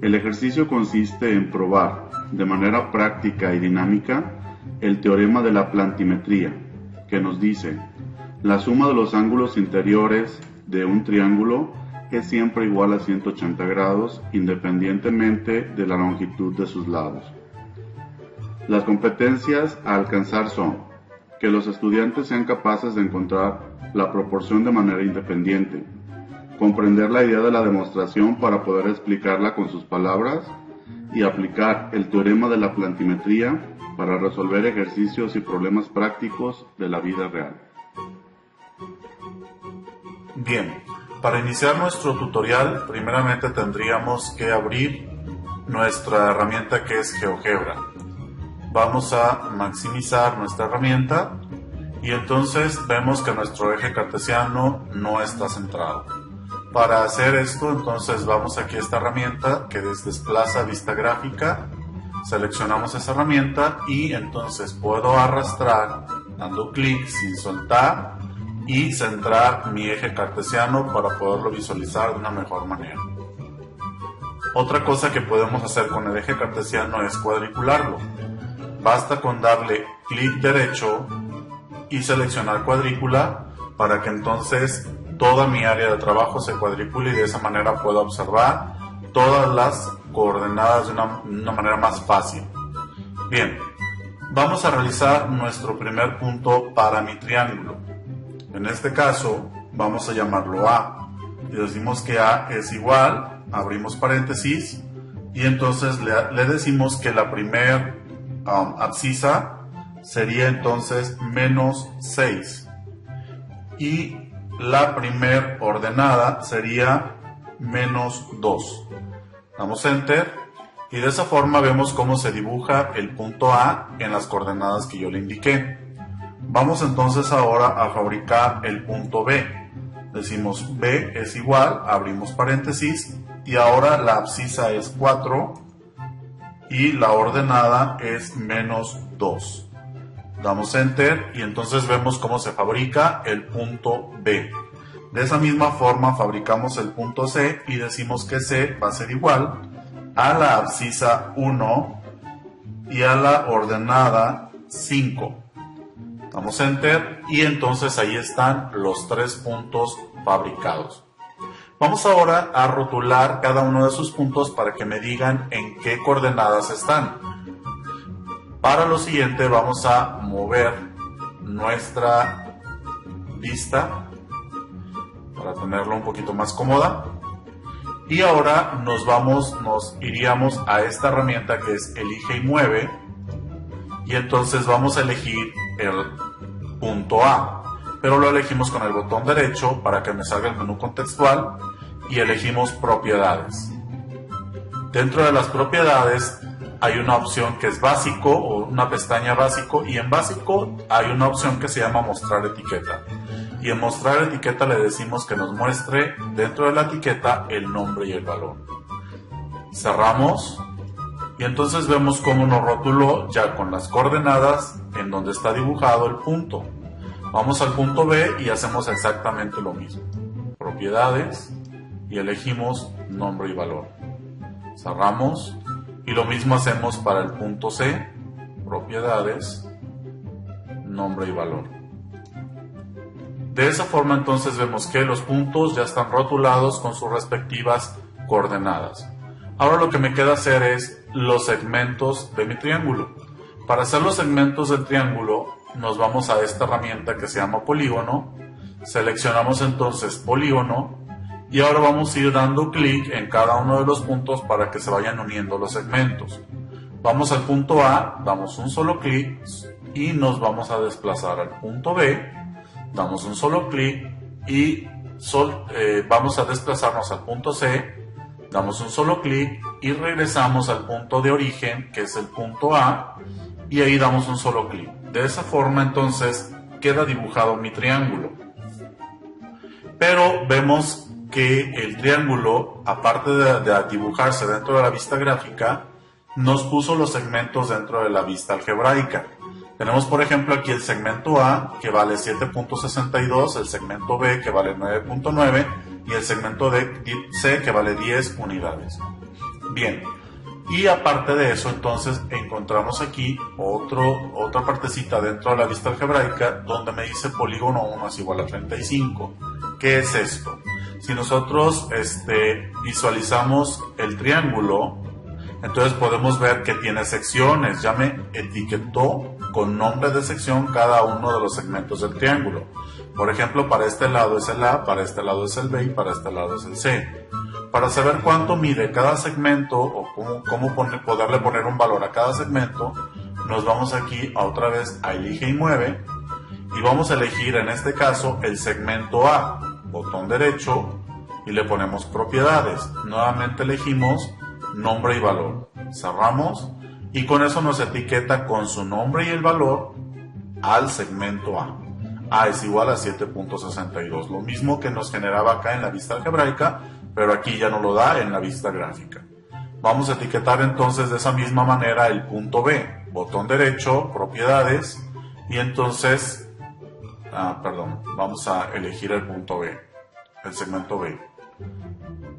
El ejercicio consiste en probar, de manera práctica y dinámica, el teorema de la plantimetría, que nos dice: la suma de los ángulos interiores de un triángulo es siempre igual a 180 grados, independientemente de la longitud de sus lados. Las competencias a alcanzar son: que los estudiantes sean capaces de encontrar la proporción de manera independiente, comprender la idea de la demostración para poder explicarla con sus palabras y aplicar el teorema de la plantimetría para resolver ejercicios y problemas prácticos de la vida real. Bien, para iniciar nuestro tutorial, primeramente tendríamos que abrir nuestra herramienta que es GeoGebra. Vamos a maximizar nuestra herramienta y entonces vemos que nuestro eje cartesiano no está centrado. Para hacer esto, entonces vamos aquí a esta herramienta que es desplaza vista gráfica, seleccionamos esa herramienta y entonces puedo arrastrar dando clic sin soltar y centrar mi eje cartesiano para poderlo visualizar de una mejor manera. Otra cosa que podemos hacer con el eje cartesiano es cuadricularlo. Basta con darle clic derecho y seleccionar cuadrícula para que entonces toda mi área de trabajo se cuadricule y de esa manera pueda observar todas las coordenadas de una manera más fácil. Bien, vamos a realizar nuestro primer punto para mi triángulo. En este caso vamos a llamarlo A y decimos que A es igual, abrimos paréntesis y entonces le decimos que la primer abscisa sería entonces menos 6 y la primer ordenada sería menos 2. Damos enter y de esa forma vemos cómo se dibuja el punto A en las coordenadas que yo le indiqué. Vamos entonces ahora a fabricar el punto B. Decimos B es igual, abrimos paréntesis y ahora la abscisa es 4 y la ordenada es menos 2. Damos enter y entonces vemos cómo se fabrica el punto B. De esa misma forma fabricamos el punto C y decimos que C va a ser igual a la abscisa 1 y a la ordenada 5. Damos enter y entonces ahí están los 3 puntos fabricados. Vamos ahora a rotular cada uno de sus puntos para que me digan en qué coordenadas están. Para lo siguiente vamos a mover nuestra vista para tenerla un poquito más cómoda. Y ahora nos iríamos a esta herramienta que es Elige y Mueve. Y entonces vamos a elegir el punto A. Pero lo elegimos con el botón derecho para que me salga el menú contextual y elegimos propiedades. Dentro de las propiedades hay una opción que es básico o una pestaña básico y en básico hay una opción que se llama mostrar etiqueta. Y en mostrar etiqueta le decimos que nos muestre dentro de la etiqueta el nombre y el valor. Cerramos y entonces vemos cómo nos rotuló ya con las coordenadas en donde está dibujado el punto. Vamos al punto B y hacemos exactamente lo mismo. Propiedades y elegimos nombre y valor. Cerramos y lo mismo hacemos para el punto C. Propiedades, nombre y valor. De esa forma entonces vemos que los puntos ya están rotulados con sus respectivas coordenadas. Ahora lo que me queda hacer es los segmentos de mi triángulo. Para hacer los segmentos del triángulo nos vamos a esta herramienta que se llama polígono, seleccionamos entonces polígono y ahora vamos a ir dando clic en cada uno de los puntos para que se vayan uniendo los segmentos. Vamos al punto A, damos un solo clic y nos vamos a desplazar al punto B, damos un solo clic y vamos a desplazarnos al punto C, damos un solo clic y regresamos al punto de origen que es el punto A y ahí damos un solo clic. De esa forma entonces queda dibujado mi triángulo. Pero vemos que el triángulo, aparte de dibujarse dentro de la vista gráfica, nos puso los segmentos dentro de la vista algebraica. Tenemos por ejemplo aquí el segmento A que vale 7.62, el segmento B que vale 9.9 y el segmento C que vale 10 unidades. Bien, y aparte de eso, entonces encontramos aquí otra partecita dentro de la vista algebraica donde me dice polígono 1 es igual a 35. ¿Qué es esto? Si nosotros visualizamos el triángulo, entonces podemos ver que tiene secciones. Ya me etiquetó con nombre de sección cada uno de los segmentos del triángulo. Por ejemplo, para este lado es el A, para este lado es el B y para este lado es el C. Para saber cuánto mide cada segmento o cómo poderle poner un valor a cada segmento, nos vamos aquí otra vez a Elige y Mueve y vamos a elegir en este caso el segmento A, botón derecho y le ponemos Propiedades. Nuevamente elegimos Nombre y Valor. Cerramos y con eso nos etiqueta con su nombre y el valor al segmento A. A es igual a 7.62, lo mismo que nos generaba acá en la vista algebraica, pero aquí ya no lo da en la vista gráfica. Vamos a etiquetar entonces de esa misma manera el punto B, botón derecho, Propiedades, y entonces, vamos a elegir el punto B, el segmento B.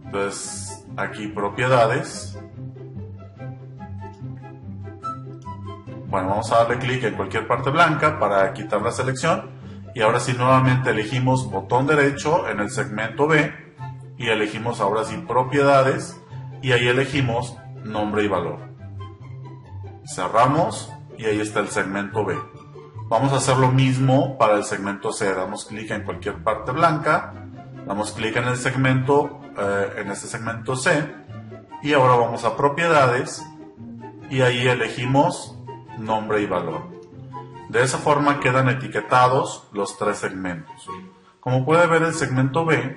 Entonces, aquí Propiedades. Bueno, vamos a darle clic en cualquier parte blanca para quitar la selección. Y ahora sí, nuevamente elegimos botón derecho en el segmento B y elegimos ahora sí Propiedades y ahí elegimos Nombre y Valor. Cerramos y ahí está el segmento B. Vamos a hacer lo mismo para el segmento C. Damos clic en cualquier parte blanca, damos clic en el segmento, en este segmento C y ahora vamos a Propiedades y ahí elegimos Nombre y Valor. De esa forma quedan etiquetados los tres segmentos. Como puede ver, el segmento B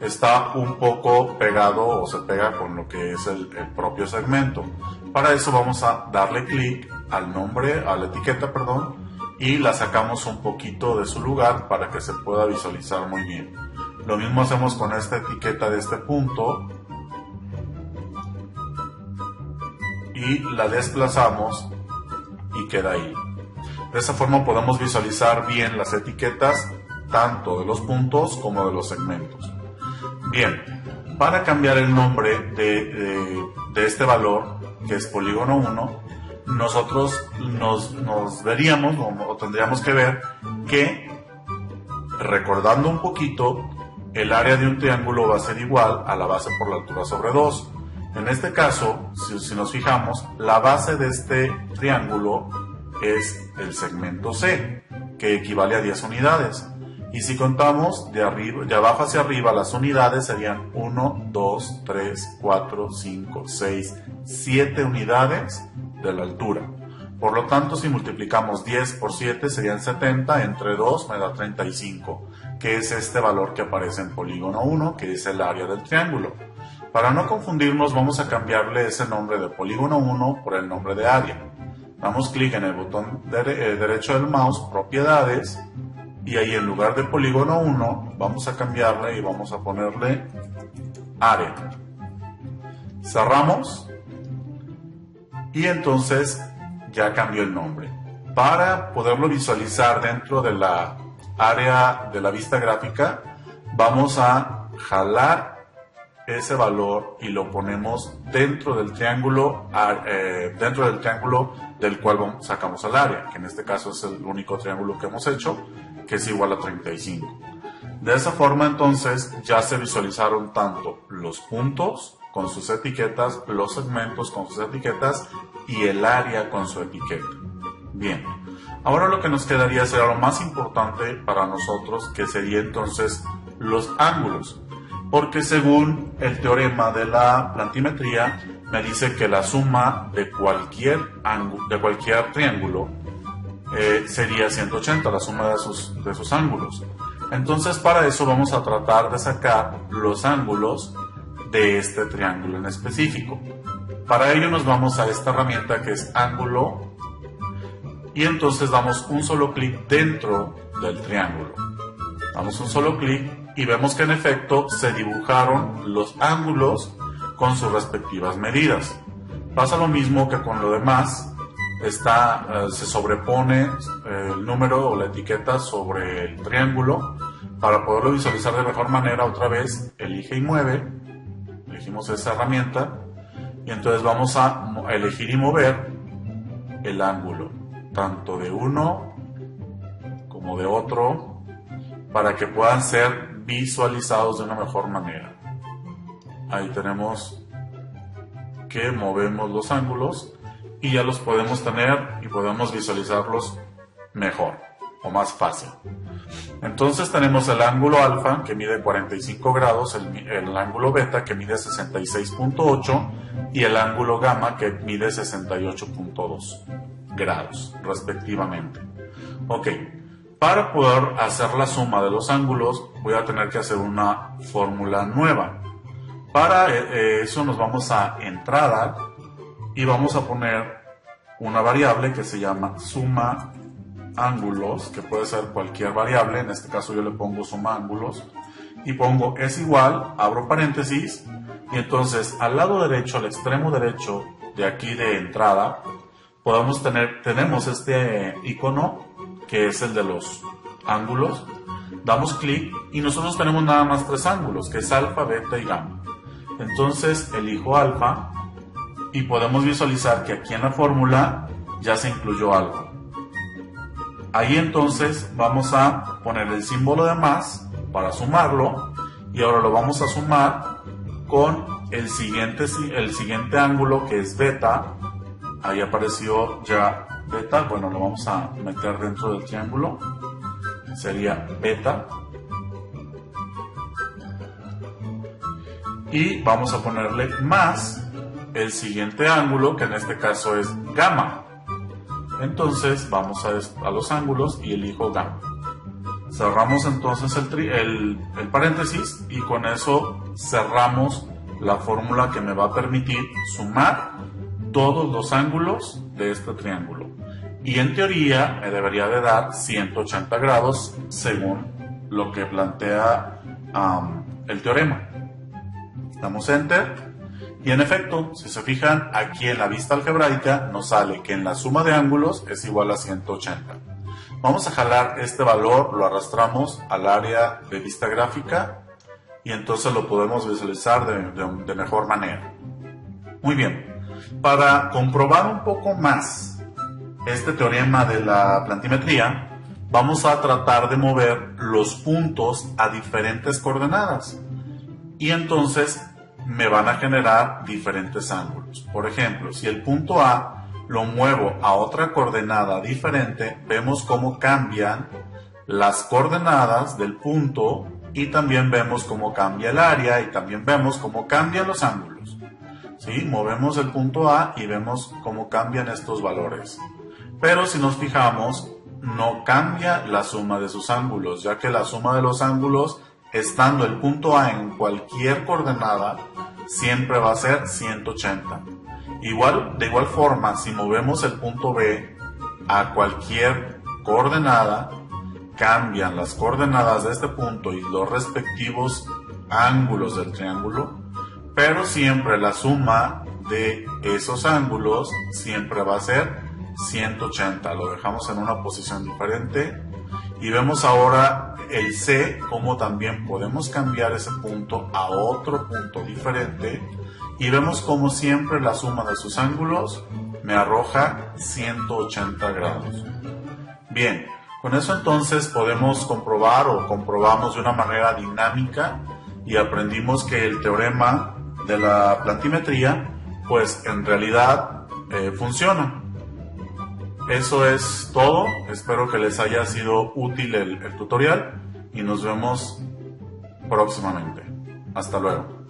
está un poco pegado o se pega con lo que es el propio segmento. Para eso vamos a darle clic al nombre, a la etiqueta, perdón, y la sacamos un poquito de su lugar para que se pueda visualizar muy bien. Lo mismo hacemos con esta etiqueta de este punto y la desplazamos y queda ahí. De esa forma podemos visualizar bien las etiquetas tanto de los puntos como de los segmentos. Bien, para cambiar el nombre de este valor, que es polígono 1, nosotros nos veríamos o tendríamos que ver que, recordando un poquito, el área de un triángulo va a ser igual a la base por la altura sobre 2. En este caso, si nos fijamos, la base de este triángulo es el segmento C, que equivale a 10 unidades. Y si contamos de abajo hacia arriba, las unidades serían 1, 2, 3, 4, 5, 6, 7 unidades de la altura. Por lo tanto, si multiplicamos 10 por 7 serían 70, entre 2 me da 35, que es este valor que aparece en polígono 1, que es el área del triángulo. Para no confundirnos, vamos a cambiarle ese nombre de polígono 1 por el nombre de área. Damos clic en el botón derecho del mouse, Propiedades, y ahí en lugar de polígono 1 vamos a cambiarle y vamos a ponerle área. Cerramos y entonces ya cambió el nombre. Para poderlo visualizar dentro de la área de la vista gráfica, vamos a jalar ese valor y lo ponemos dentro del triángulo del cual sacamos el área, que en este caso es el único triángulo que hemos hecho, que es igual a 35. De esa forma entonces ya se visualizaron tanto los puntos con sus etiquetas, los segmentos con sus etiquetas y el área con su etiqueta. Bien, ahora lo que nos quedaría será lo más importante para nosotros, que sería entonces los ángulos. Porque según el teorema de la plantimetría, me dice que la suma de cualquier triángulo sería 180, la suma de sus ángulos. Entonces, para eso vamos a tratar de sacar los ángulos de este triángulo en específico. Para ello nos vamos a esta herramienta que es ángulo y entonces damos un solo clic dentro del triángulo. Damos un solo clic y vemos que en efecto se dibujaron los ángulos con sus respectivas medidas. Pasa lo mismo que con lo demás, se sobrepone el número o la etiqueta sobre el triángulo. Para poderlo visualizar de mejor manera, otra vez elige y mueve, elegimos esa herramienta Y entonces vamos a elegir y mover el ángulo, tanto de uno como de otro, para que puedan ser visualizados de una mejor manera. Ahí tenemos que movemos los ángulos y ya los podemos tener y podemos visualizarlos mejor o más fácil. Entonces tenemos el ángulo alfa que mide 45 grados, el ángulo beta que mide 66.8 y el ángulo gamma que mide 68.2 grados respectivamente. Ok, para poder hacer la suma de los ángulos voy a tener que hacer una fórmula nueva. Para eso nos vamos a entrada y vamos a poner una variable que se llama suma ángulos, que puede ser cualquier variable. En este caso yo le pongo suma ángulos y pongo es igual, abro paréntesis, y entonces al lado derecho, al extremo derecho de aquí de entrada, tenemos este icono que es el de los ángulos. Damos clic y nosotros tenemos nada más tres ángulos, que es alfa, beta y gamma. Entonces elijo alfa y podemos visualizar que aquí en la fórmula ya se incluyó alfa. Ahí entonces vamos a poner el símbolo de más para sumarlo y ahora lo vamos a sumar con el siguiente ángulo que es beta. Ahí apareció ya beta, bueno, lo vamos a meter dentro del triángulo, sería beta. Y vamos a ponerle más el siguiente ángulo, que en este caso es gamma. Entonces vamos a los ángulos y elijo gamma. Cerramos entonces el paréntesis y con eso cerramos la fórmula que me va a permitir sumar todos los ángulos de este triángulo. Y en teoría me debería de dar 180 grados según lo que plantea el teorema. Damos Enter y en efecto, si se fijan, aquí en la vista algebraica nos sale que en la suma de ángulos es igual a 180. Vamos a jalar este valor, lo arrastramos al área de vista gráfica y entonces lo podemos visualizar de mejor manera. Muy bien, para comprobar un poco más este teorema de la plantimetría, vamos a tratar de mover los puntos a diferentes coordenadas y entonces me van a generar diferentes ángulos. Por ejemplo, si el punto A lo muevo a otra coordenada diferente, vemos cómo cambian las coordenadas del punto y también vemos cómo cambia el área y también vemos cómo cambian los ángulos. ¿Sí? Movemos el punto A y vemos cómo cambian estos valores. Pero si nos fijamos, no cambia la suma de sus ángulos, ya que la suma de los ángulos, estando el punto A en cualquier coordenada, siempre va a ser 180. De igual forma, si movemos el punto B a cualquier coordenada, cambian las coordenadas de este punto y los respectivos ángulos del triángulo, pero siempre la suma de esos ángulos siempre va a ser 180. Lo dejamos en una posición diferente y vemos ahora el C, como también podemos cambiar ese punto a otro punto diferente y vemos como siempre la suma de sus ángulos me arroja 180 grados. Bien, con eso entonces podemos comprobar o comprobamos de una manera dinámica y aprendimos que el teorema de la plantimetría pues en realidad funciona. Eso es todo, espero que les haya sido útil el tutorial y nos vemos próximamente. Hasta luego.